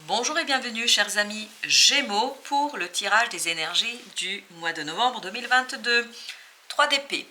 Bonjour et bienvenue chers amis Gémeaux pour le tirage des énergies du mois de novembre 2022. 3 d'épée,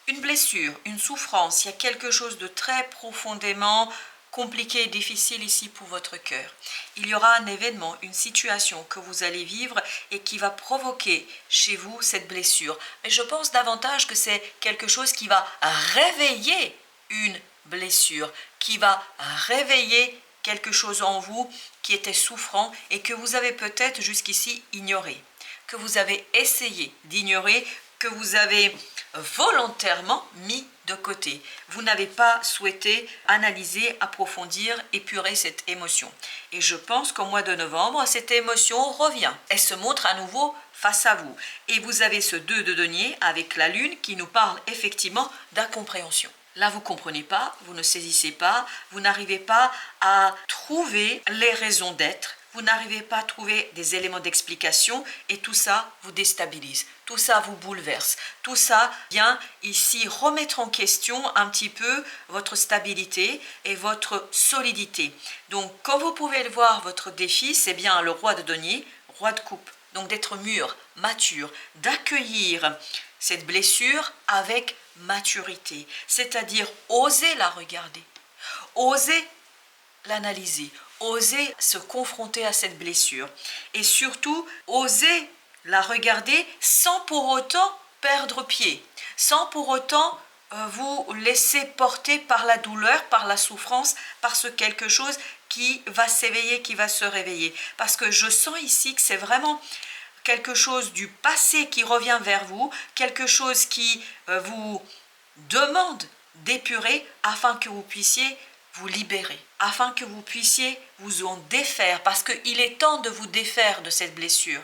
une blessure, une souffrance, il y a quelque chose de très profondément compliqué et difficile ici pour votre cœur. Il y aura un événement, une situation que vous allez vivre et qui va provoquer chez vous cette blessure. Mais je pense davantage que c'est quelque chose qui va réveiller une blessure, qui va réveiller quelque chose en vous qui était souffrant et que vous avez peut-être jusqu'ici ignoré, que vous avez essayé d'ignorer, que vous avez volontairement mis de côté. Vous n'avez pas souhaité analyser, approfondir, épurer cette émotion. Et je pense qu'au mois de novembre, cette émotion revient. Elle se montre à nouveau face à vous. Et vous avez ce 2 de denier avec la lune qui nous parle effectivement d'incompréhension. Là, vous ne comprenez pas, vous ne saisissez pas, vous n'arrivez pas à trouver les raisons d'être, vous n'arrivez pas à trouver des éléments d'explication et tout ça vous déstabilise, tout ça vous bouleverse, tout ça vient ici remettre en question un petit peu votre stabilité et votre solidité. Donc, comme vous pouvez le voir, votre défi, c'est bien le roi de denier, roi de coupe. Donc, d'être mûr, mature, d'accueillir cette blessure avec maturité, c'est-à-dire oser la regarder, oser l'analyser, oser se confronter à cette blessure et surtout oser la regarder sans pour autant perdre pied, sans pour autant vous laisser porter par la douleur, par la souffrance, par ce quelque chose qui va s'éveiller, qui va se réveiller. Parce que je sens ici que c'est vraiment quelque chose du passé qui revient vers vous, quelque chose qui vous demande d'épurer afin que vous puissiez vous libérer, afin que vous puissiez vous en défaire, parce qu'il est temps de vous défaire de cette blessure,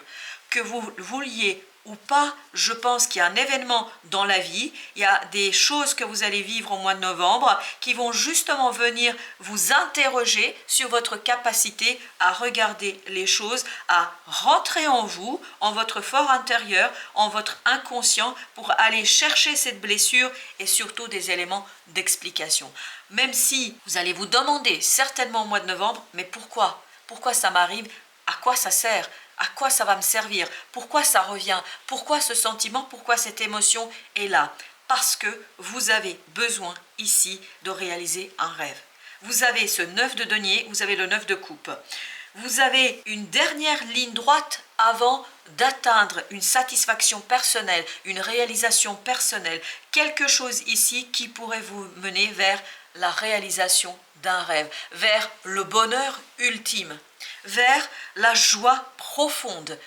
que vous vouliez ou pas. Je pense qu'il y a un événement dans la vie, il y a des choses que vous allez vivre au mois de novembre qui vont justement venir vous interroger sur votre capacité à regarder les choses, à rentrer en vous, en votre fort intérieur, en votre inconscient pour aller chercher cette blessure et surtout des éléments d'explication. Même si vous allez vous demander certainement au mois de novembre, mais pourquoi? Pourquoi ça m'arrive? À quoi ça sert? À quoi ça va me servir? Pourquoi ça revient? Pourquoi ce sentiment? Pourquoi cette émotion est là? Parce que vous avez besoin ici de réaliser un rêve. Vous avez ce 9 de denier, vous avez le 9 de coupe. Vous avez une dernière ligne droite avant d'atteindre une satisfaction personnelle, une réalisation personnelle, quelque chose ici qui pourrait vous mener vers la réalisation d'un rêve, vers le bonheur ultime, vers la joie profonde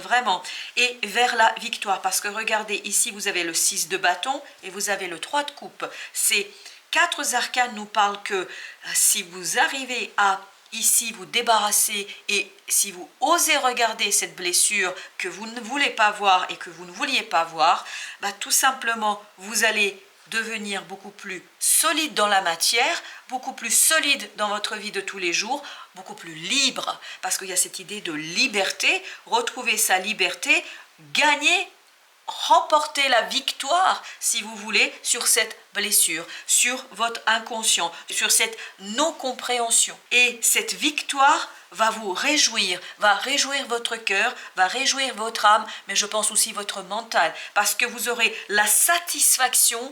vraiment, et vers la victoire. Parce que regardez, ici vous avez le 6 de bâton et vous avez le 3 de coupe. Ces 4 arcanes nous parlent que si vous arrivez à ici vous débarrasser et si vous osez regarder cette blessure que vous ne voulez pas voir et que vous ne vouliez pas voir, tout simplement vous allez devenir beaucoup plus solide dans la matière, beaucoup plus solide dans votre vie de tous les jours, beaucoup plus libre, parce qu'il y a cette idée de liberté, retrouver sa liberté, gagner, remporter la victoire, si vous voulez, sur cette blessure, sur votre inconscient, sur cette non-compréhension. Et cette victoire va vous réjouir, va réjouir votre cœur, va réjouir votre âme, mais je pense aussi votre mental, parce que vous aurez la satisfaction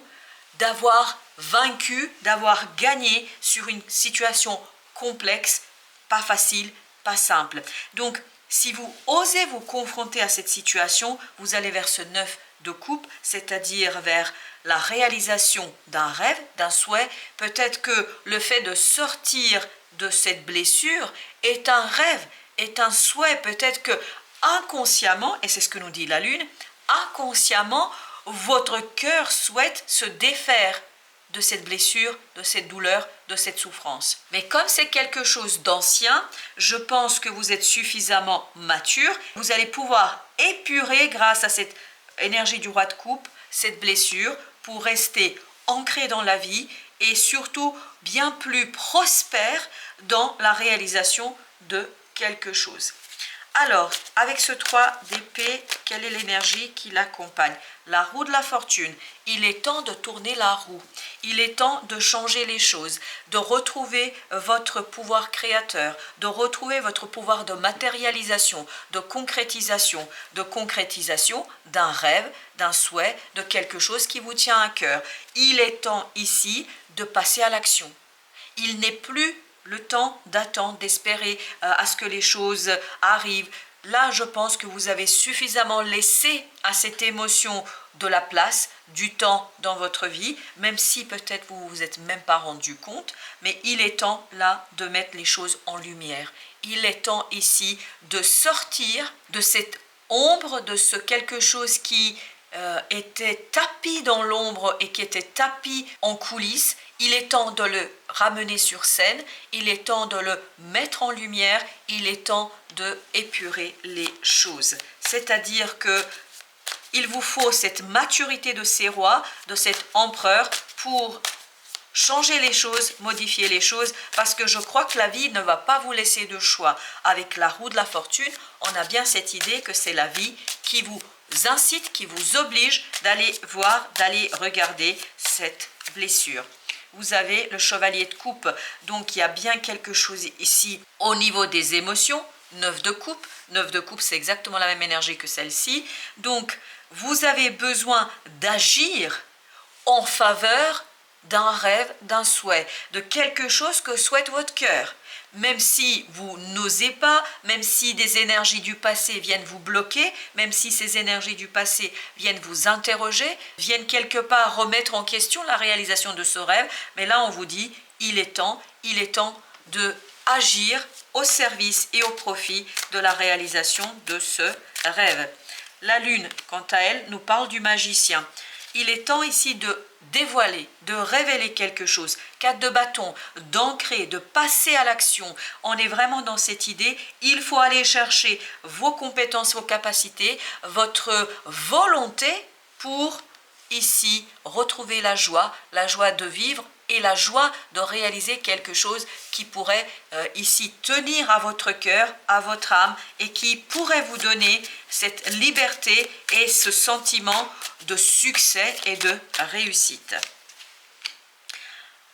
d'avoir vaincu, d'avoir gagné sur une situation complexe, pas facile, pas simple. Donc, si vous osez vous confronter à cette situation, vous allez vers ce 9 de coupe, c'est-à-dire vers la réalisation d'un rêve, d'un souhait. Peut-être que le fait de sortir de cette blessure est un rêve, est un souhait. Peut-être que inconsciemment, et c'est ce que nous dit la Lune, inconsciemment, votre cœur souhaite se défaire de cette blessure, de cette douleur, de cette souffrance. Mais comme c'est quelque chose d'ancien, je pense que vous êtes suffisamment mature. Vous allez pouvoir épurer grâce à cette énergie du roi de coupe, cette blessure, pour rester ancré dans la vie et surtout bien plus prospère dans la réalisation de quelque chose. Alors, avec ce 3 d'épée, quelle est l'énergie qui l'accompagne? La roue de la fortune. Il est temps de tourner la roue. Il est temps de changer les choses, de retrouver votre pouvoir créateur, de retrouver votre pouvoir de matérialisation, de concrétisation d'un rêve, d'un souhait, de quelque chose qui vous tient à cœur. Il est temps ici de passer à l'action. Il n'est plus le temps d'attendre, d'espérer à ce que les choses arrivent. Là, je pense que vous avez suffisamment laissé à cette émotion de la place, du temps dans votre vie, même si peut-être vous ne vous êtes même pas rendu compte, mais il est temps là de mettre les choses en lumière. Il est temps ici de sortir de cette ombre, de ce quelque chose qui était tapis dans l'ombre et qui était tapis en coulisses. Il est temps de le ramener sur scène, il est temps de le mettre en lumière, il est temps de épurer les choses. C'est-à-dire que il vous faut cette maturité de ces rois, de cet empereur pour changer les choses, modifier les choses, parce que je crois que la vie ne va pas vous laisser de choix. Avec la roue de la fortune, on a bien cette idée que c'est la vie qui vous incite, qui vous oblige d'aller voir, d'aller regarder cette blessure. Vous avez le chevalier de coupe, donc il y a bien quelque chose ici au niveau des émotions. 9 de coupe, 9 de coupe c'est exactement la même énergie que celle-ci. Donc vous avez besoin d'agir en faveur d'un rêve, d'un souhait, de quelque chose que souhaite votre cœur. Même si vous n'osez pas, même si des énergies du passé viennent vous bloquer, même si ces énergies du passé viennent vous interroger, viennent quelque part remettre en question la réalisation de ce rêve, mais là on vous dit, il est temps de agir au service et au profit de la réalisation de ce rêve. La lune, quant à elle, nous parle du magicien. Il est temps ici de dévoiler, de révéler quelque chose. 4 de bâton, d'ancrer, de passer à l'action. On est vraiment dans cette idée, il faut aller chercher vos compétences, vos capacités, votre volonté pour ici retrouver la joie de vivre et la joie de réaliser quelque chose qui pourrait ici tenir à votre cœur, à votre âme et qui pourrait vous donner cette liberté et ce sentiment de succès et de réussite.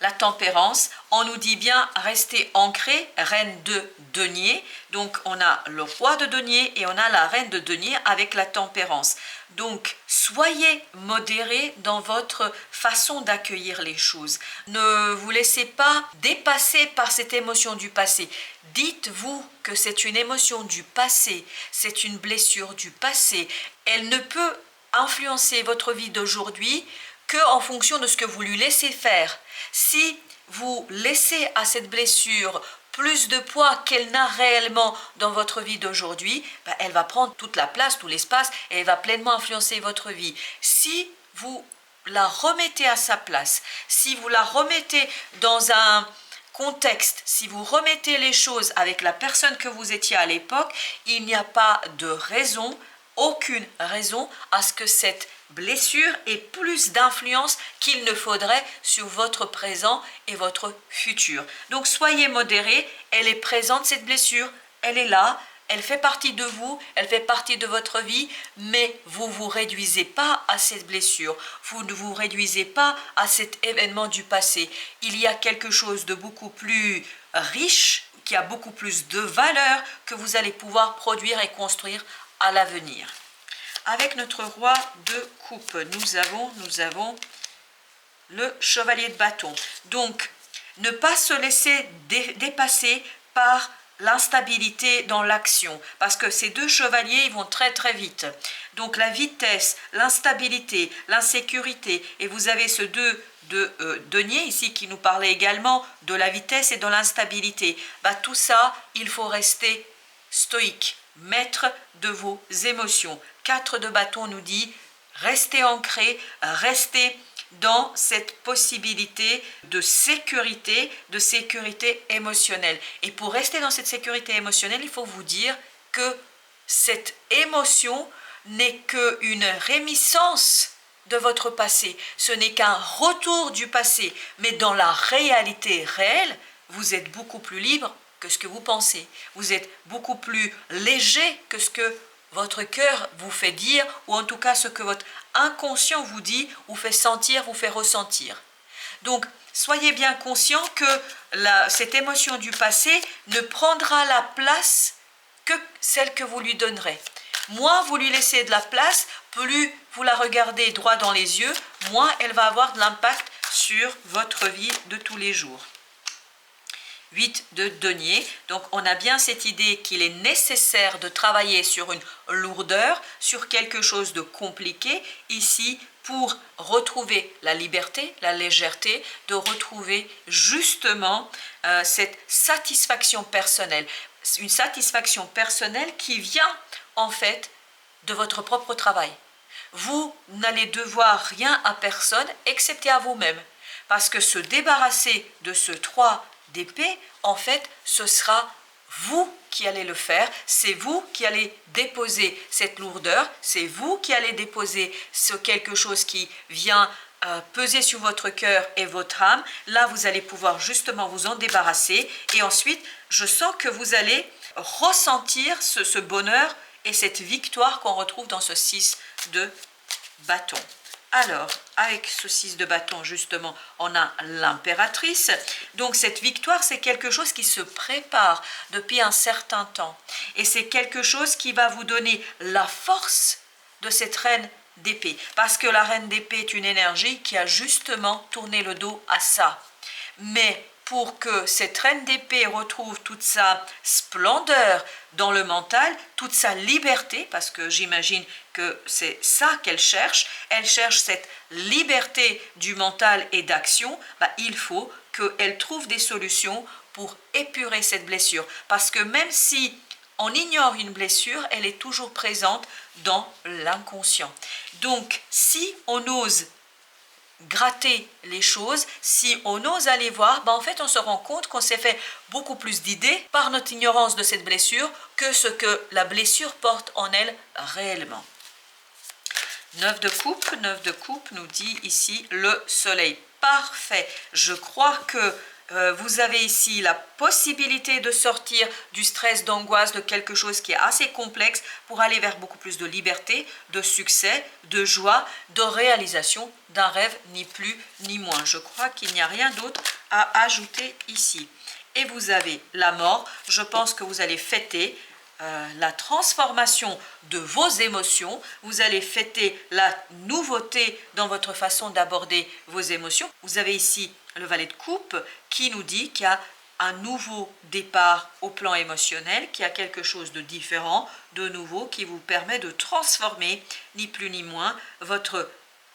La tempérance, on nous dit bien rester ancré, reine de denier. Donc on a le roi de denier et on a la reine de denier avec la tempérance. Donc soyez modérés dans votre façon d'accueillir les choses. Ne vous laissez pas dépasser par cette émotion du passé. Dites-vous que c'est une émotion du passé, c'est une blessure du passé. Elle ne peut influencer votre vie d'aujourd'hui qu'en fonction de ce que vous lui laissez faire. Si vous laissez à cette blessure plus de poids qu'elle n'a réellement dans votre vie d'aujourd'hui, elle va prendre toute la place, tout l'espace et elle va pleinement influencer votre vie. Si vous la remettez à sa place, si vous la remettez dans un contexte, si vous remettez les choses avec la personne que vous étiez à l'époque, il n'y a pas de raison, aucune raison à ce que cette blessure ait plus d'influence qu'il ne faudrait sur votre présent et votre futur. Donc soyez modérés, elle est présente cette blessure, elle est là, elle fait partie de vous, elle fait partie de votre vie, mais vous ne vous réduisez pas à cette blessure, vous ne vous réduisez pas à cet événement du passé. Il y a quelque chose de beaucoup plus riche, qui a beaucoup plus de valeur que vous allez pouvoir produire et construire à l'avenir. Avec notre roi de coupe, nous avons le chevalier de bâton. Donc, ne pas se laisser dépasser par l'instabilité dans l'action, parce que ces deux chevaliers, ils vont très très vite. Donc la vitesse, l'instabilité, l'insécurité, et vous avez ce 2 de denier ici qui nous parlait également de la vitesse et de l'instabilité. Tout ça, il faut rester stoïque, maître de vos émotions. 4 de bâton nous dit restez ancré, restez dans cette possibilité de sécurité émotionnelle. Et pour rester dans cette sécurité émotionnelle, il faut vous dire que cette émotion n'est qu'une réminiscence de votre passé. Ce n'est qu'un retour du passé. Mais dans la réalité réelle, vous êtes beaucoup plus libre que ce que vous pensez. Vous êtes beaucoup plus léger que ce que votre cœur vous fait dire, ou en tout cas ce que votre inconscient vous dit, vous fait sentir, vous fait ressentir. Donc, soyez bien conscient que cette émotion du passé ne prendra la place que celle que vous lui donnerez. Moins vous lui laissez de la place, plus vous la regardez droit dans les yeux, moins elle va avoir de l'impact sur votre vie de tous les jours. 8 de denier. Donc on a bien cette idée qu'il est nécessaire de travailler sur une lourdeur, sur quelque chose de compliqué ici pour retrouver la liberté, la légèreté, de retrouver justement cette satisfaction personnelle. Une satisfaction personnelle qui vient en fait de votre propre travail. Vous n'allez devoir rien à personne excepté à vous-même. Parce que se débarrasser de ce 3 d'épée, en fait, ce sera vous qui allez le faire, c'est vous qui allez déposer cette lourdeur, c'est vous qui allez déposer ce quelque chose qui vient peser sur votre cœur et votre âme. Là, vous allez pouvoir justement vous en débarrasser et ensuite, je sens que vous allez ressentir ce bonheur et cette victoire qu'on retrouve dans ce 6 de bâton. Alors, avec ce 6 de bâton, justement, on a l'impératrice. Donc, cette victoire, c'est quelque chose qui se prépare depuis un certain temps. Et c'est quelque chose qui va vous donner la force de cette reine d'épée. Parce que la reine d'épée est une énergie qui a justement tourné le dos à ça. Mais pour que cette reine d'épée retrouve toute sa splendeur dans le mental, toute sa liberté, parce que j'imagine que c'est ça qu'elle cherche cette liberté du mental et d'action, il faut qu'elle trouve des solutions pour épurer cette blessure. Parce que même si on ignore une blessure, elle est toujours présente dans l'inconscient. Donc, si on ose gratter les choses, si on ose aller voir, en fait on se rend compte qu'on s'est fait beaucoup plus d'idées par notre ignorance de cette blessure que ce que la blessure porte en elle réellement. 9 de coupe nous dit ici le soleil. Parfait, je crois que vous avez ici la possibilité de sortir du stress, d'angoisse, de quelque chose qui est assez complexe pour aller vers beaucoup plus de liberté, de succès, de joie, de réalisation d'un rêve, ni plus ni moins. Je crois qu'il n'y a rien d'autre à ajouter ici. Et vous avez la mort. Je pense que vous allez fêter la transformation de vos émotions, vous allez fêter la nouveauté dans votre façon d'aborder vos émotions. Vous avez ici le valet de coupe qui nous dit qu'il y a un nouveau départ au plan émotionnel, qu'il y a quelque chose de différent, de nouveau, qui vous permet de transformer, ni plus ni moins, votre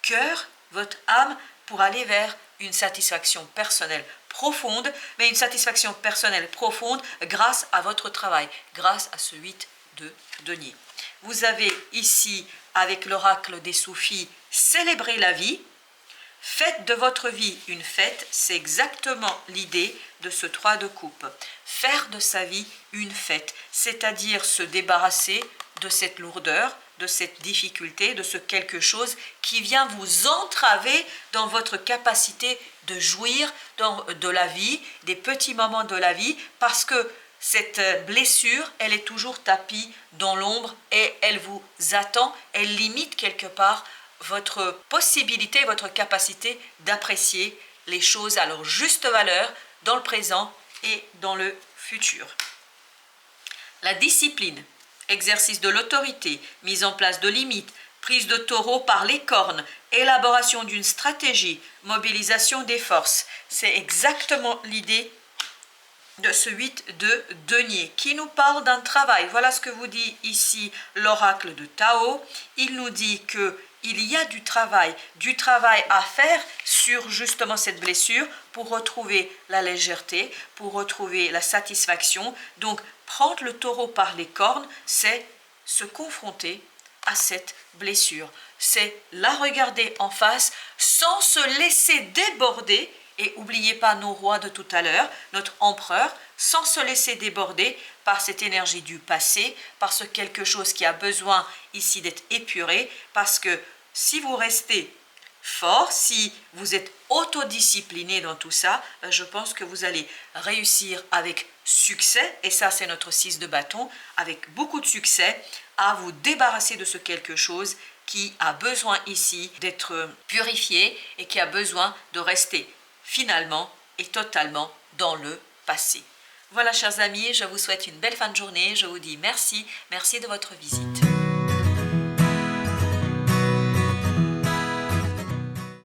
cœur, votre âme, pour aller vers une satisfaction personnelle profonde, mais une satisfaction personnelle profonde grâce à votre travail, grâce à ce 8 de denier. Vous avez ici, avec l'oracle des soufis, célébrer la vie. Faites de votre vie une fête, c'est exactement l'idée de ce 3 de coupe. Faire de sa vie une fête, c'est-à-dire se débarrasser de cette lourdeur, de cette difficulté, de ce quelque chose qui vient vous entraver dans votre capacité de jouir de la vie, des petits moments de la vie, parce que cette blessure, elle est toujours tapie dans l'ombre et elle vous attend, elle limite quelque part votre possibilité, votre capacité d'apprécier les choses à leur juste valeur dans le présent et dans le futur. La discipline, exercice de l'autorité, mise en place de limites, prise de taureau par les cornes, élaboration d'une stratégie, mobilisation des forces. C'est exactement l'idée de ce 8 de denier qui nous parle d'un travail. Voilà ce que vous dit ici l'oracle de Tao. Il nous dit qu'il y a du travail à faire sur justement cette blessure pour retrouver la légèreté, pour retrouver la satisfaction. Donc, prendre le taureau par les cornes, c'est se confronter à cette blessure. C'est la regarder en face sans se laisser déborder. Et n'oubliez pas nos rois de tout à l'heure, notre empereur, sans se laisser déborder par cette énergie du passé, par ce quelque chose qui a besoin ici d'être épuré, parce que si vous restez fort, si vous êtes autodiscipliné dans tout ça, je pense que vous allez réussir avec succès, et ça c'est notre 6 de bâton, avec beaucoup de succès, à vous débarrasser de ce quelque chose qui a besoin ici d'être purifié et qui a besoin de rester finalement et totalement dans le passé. Voilà chers amis, je vous souhaite une belle fin de journée, je vous dis merci de votre visite.